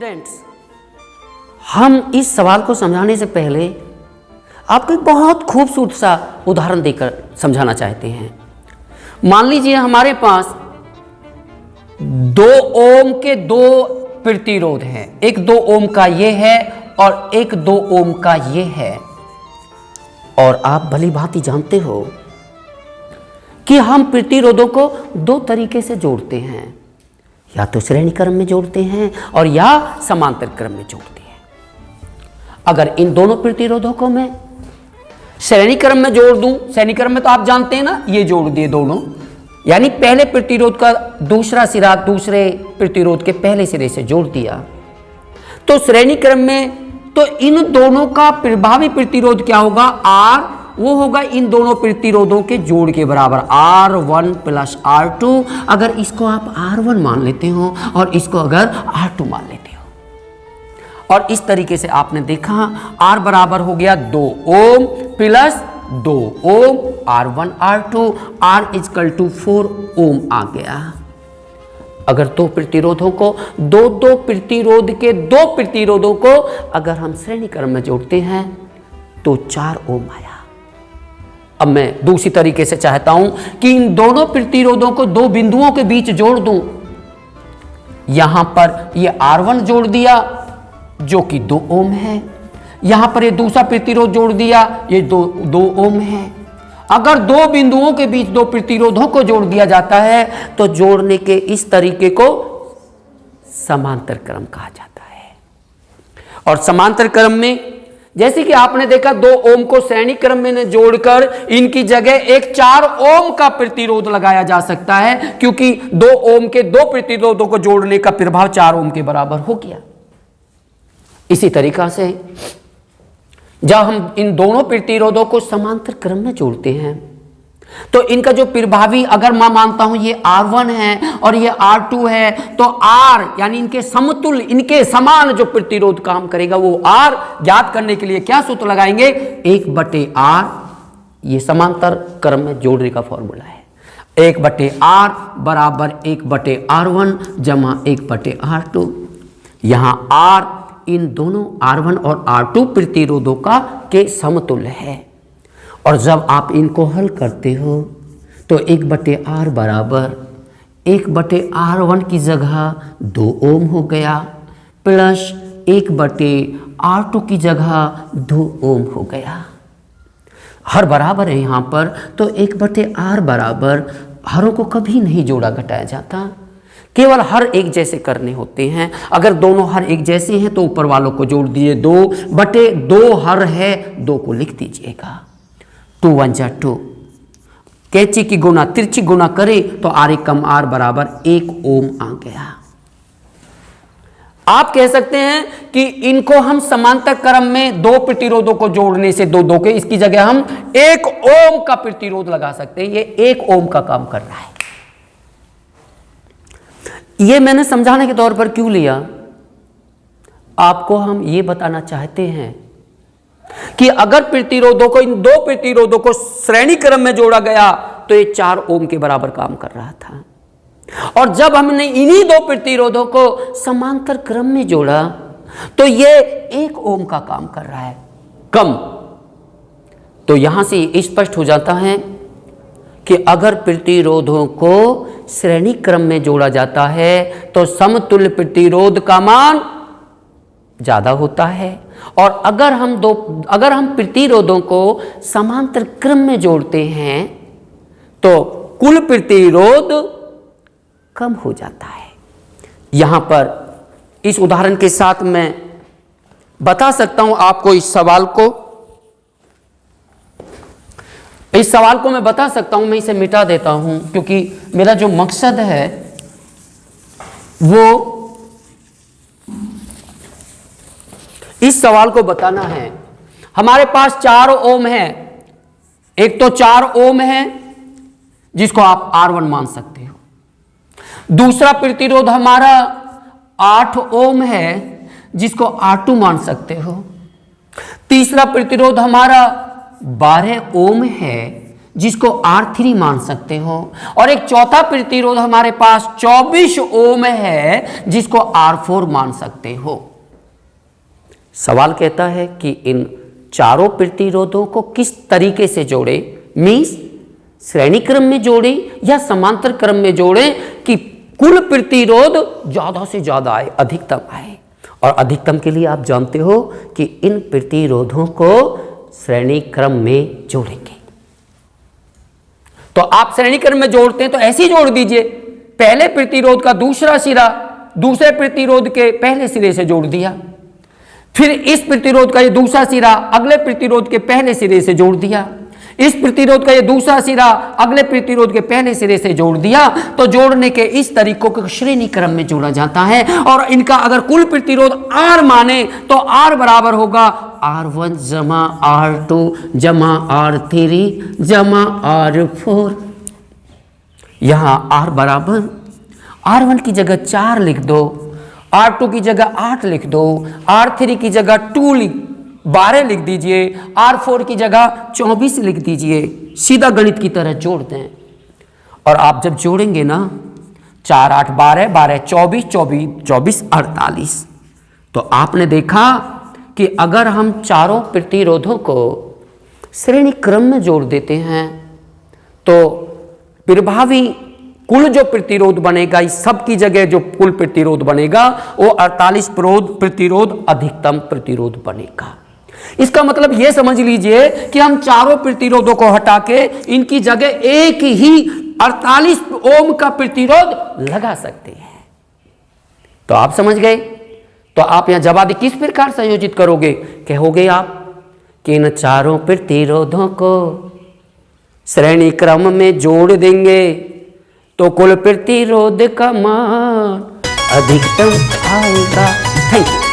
Students, हम इस सवाल को समझाने से पहले आपको एक बहुत खूबसूरत सा उदाहरण देकर समझाना चाहते हैं। मान लीजिए हमारे पास 2 ओम के 2 प्रतिरोध हैं, एक 2 ओम का ये है और एक 2 ओम का ये है। और आप भली भांति जानते हो कि हम प्रतिरोधों को 2 तरीके से जोड़ते हैं, या तो श्रेणी क्रम में जोड़ते हैं और या समांतर क्रम में जोड़ते हैं। अगर इन दोनों प्रतिरोधों को मैं श्रेणी क्रम में जोड़ दूं, श्रेणी क्रम में तो आप जानते हैं ना, ये जोड़ दिए दोनों, यानी पहले प्रतिरोध का दूसरा सिरा दूसरे प्रतिरोध के पहले सिरे से जोड़ दिया, तो श्रेणी क्रम में तो इन दोनों का प्रभावी प्रतिरोध क्या होगा, R, वो होगा इन दोनों प्रतिरोधों के जोड़ के बराबर, R1 प्लस R2। अगर इसको आप R1 मान लेते हो और इसको अगर R2 मान लेते हो, और इस तरीके से आपने देखा R बराबर हो गया 2 ohm plus 2 ohm, R1 R2, R is equal to 4 ohm आ गया। अगर 2 प्रतिरोधों को दो प्रतिरोध के 2 प्रतिरोधों को अगर हम श्रेणी क्रम में जोड़ते हैं तो 4 ओम आया। अब मैं दूसरी तरीके से चाहता हूं कि इन दोनों प्रतिरोधों को 2 बिंदुओं के बीच जोड़ दूं। यहां पर ये R1 जोड़ दिया जो कि 2 ओम है, यहां पर ये दूसरा प्रतिरोध जोड़ दिया, ये 2 ओम है। अगर 2 बिंदुओं के बीच 2 प्रतिरोधों को जोड़ दिया जाता है तो जोड़ने के इस तरीके को समांतर क्रम कहा जाता है। और समांतर क्रम में जैसे कि आपने देखा 2 ओम को श्रेणी क्रम में जोड़कर इनकी जगह एक 4 ओम का प्रतिरोध लगाया जा सकता है, क्योंकि 2 ओम के 2 प्रतिरोधों को जोड़ने का प्रभाव 4 ओम के बराबर हो गया। इसी तरीका से जब हम इन दोनों प्रतिरोधों को समांतर क्रम में जोड़ते हैं तो इनका जो प्रभावी, अगर मैं मानता हूं ये R1 है और ये R2 है, तो R यानी इनके समतुल्य, इनके समान जो प्रतिरोध काम करेगा वो R ज्ञात करने के लिए क्या सूत्र लगाएंगे, 1/R। ये समांतर क्रम में जोड़ने का फॉर्मूला है। 1/R बराबर 1/R1 जमा 1/R2। यहां R इन दोनों R1 और R2 प्रतिरोधों का के समतुल्य है। और जब आप इनको हल करते हो तो 1/R बराबर 1/R1 की जगह 2 ओम हो गया, प्लस 1/R2 की जगह 2 ओम हो गया। हर बराबर है यहाँ पर, तो 1/R बराबर हरों को कभी नहीं जोड़ा घटाया जाता, केवल हर एक जैसे करने होते हैं। अगर दोनों हर एक जैसे हैं तो ऊपर वालों को जोड़ दिए, 2/2 हर है, 2 को लिख दीजिएगा। 2 1 जा 2, कैंची की गुना तिरछी गुना करें तो R कम R बराबर 1 ओम आ गया। आप कह सकते हैं कि इनको हम समांतर क्रम में 2 प्रतिरोधों को जोड़ने से 2 के, इसकी जगह हम 1 ओम का प्रतिरोध लगा सकते हैं। ये 1 ओम का काम कर रहा है। ये मैंने समझाने के तौर पर क्यों लिया, आपको हम ये बताना चाहते हैं कि अगर प्रतिरोधों को, इन 2 प्रतिरोधों को श्रेणी क्रम में जोड़ा गया तो ये 4 ओम के बराबर काम कर रहा था, और जब हमने इन्हीं 2 प्रतिरोधों को समांतर क्रम में जोड़ा तो ये 1 ओम का काम कर रहा है कम। तो यहां से स्पष्ट हो जाता है कि अगर प्रतिरोधों को श्रेणी क्रम में जोड़ा जाता है तो समतुल्य प्रतिरोध का मान ज्यादा होता है, और अगर हम प्रतिरोधों को समांतर क्रम में जोड़ते हैं तो कुल प्रतिरोध कम हो जाता है। यहां पर इस उदाहरण के साथ मैं बता सकता हूं आपको, इस सवाल को मैं बता सकता हूं। मैं इसे मिटा देता हूं क्योंकि मेरा जो मकसद है वो इस सवाल को बताना है। हमारे पास 4 ओम है, एक तो 4 ओम है जिसको आप R1 मान सकते हो, दूसरा प्रतिरोध हमारा 8 ओम है जिसको R2 मान सकते हो, तीसरा प्रतिरोध हमारा 12 ओम है जिसको R3 मान सकते हो, और एक चौथा प्रतिरोध हमारे पास 24 ओम है जिसको R4 मान सकते हो। सवाल कहता है कि इन चारों प्रतिरोधों को किस तरीके से जोड़े, मीन्स श्रेणी क्रम में जोड़े या समांतर क्रम में जोड़े कि कुल प्रतिरोध ज्यादा से ज्यादा आए, अधिकतम आए। और अधिकतम के लिए आप जानते हो कि इन प्रतिरोधों को श्रेणी क्रम में जोड़ेंगे। तो आप श्रेणी क्रम में जोड़ते हैं तो ऐसे ही जोड़ दीजिए, पहले प्रतिरोध का दूसरा सिरा दूसरे प्रतिरोध के पहले सिरे से जोड़ दिया, फिर इस प्रतिरोध का ये दूसरा सिरा अगले प्रतिरोध के पहले सिरे से जोड़ दिया, इस प्रतिरोध का ये दूसरा सिरा अगले प्रतिरोध के पहले सिरे से जोड़ दिया। तो जोड़ने के इस तरीकों को श्रेणी क्रम में जोड़ा जाता है। और इनका अगर कुल प्रतिरोध R माने तो R बराबर होगा R1 जमा R2 जमा R3 जमा R4। यहां R बराबर R1 की जगह 4 लिख दो, R2 की जगह 8 लिख दो, R3 की जगह 12 लिख दीजिए, R4 की जगह 24 लिख दीजिए। सीधा गणित की तरह जोड़ दें। और आप जब जोड़ेंगे ना 4 8 12 12 24 24 24 48, तो आपने देखा कि अगर हम चारों प्रतिरोधों को श्रेणी क्रम में जोड़ देते हैं तो प्रभावी कुल जो प्रतिरोध बनेगा, इस सब की जगह जो कुल प्रतिरोध बनेगा वो 48 प्रतिरोध अधिकतम प्रतिरोध बनेगा। इसका मतलब यह समझ लीजिए कि हम चारों प्रतिरोधों को हटा के इनकी जगह एक ही 48 ओम का प्रतिरोध लगा सकते हैं। तो आप समझ गए। तो आप यहां जवाब किस प्रकार संयोजित करोगे, कहोगे आप कि इन चारों प्रतिरोधों को श्रेणी क्रम में जोड़ देंगे तो कुल प्रतिरोध का मान अधिकतम आएगा। Thank you.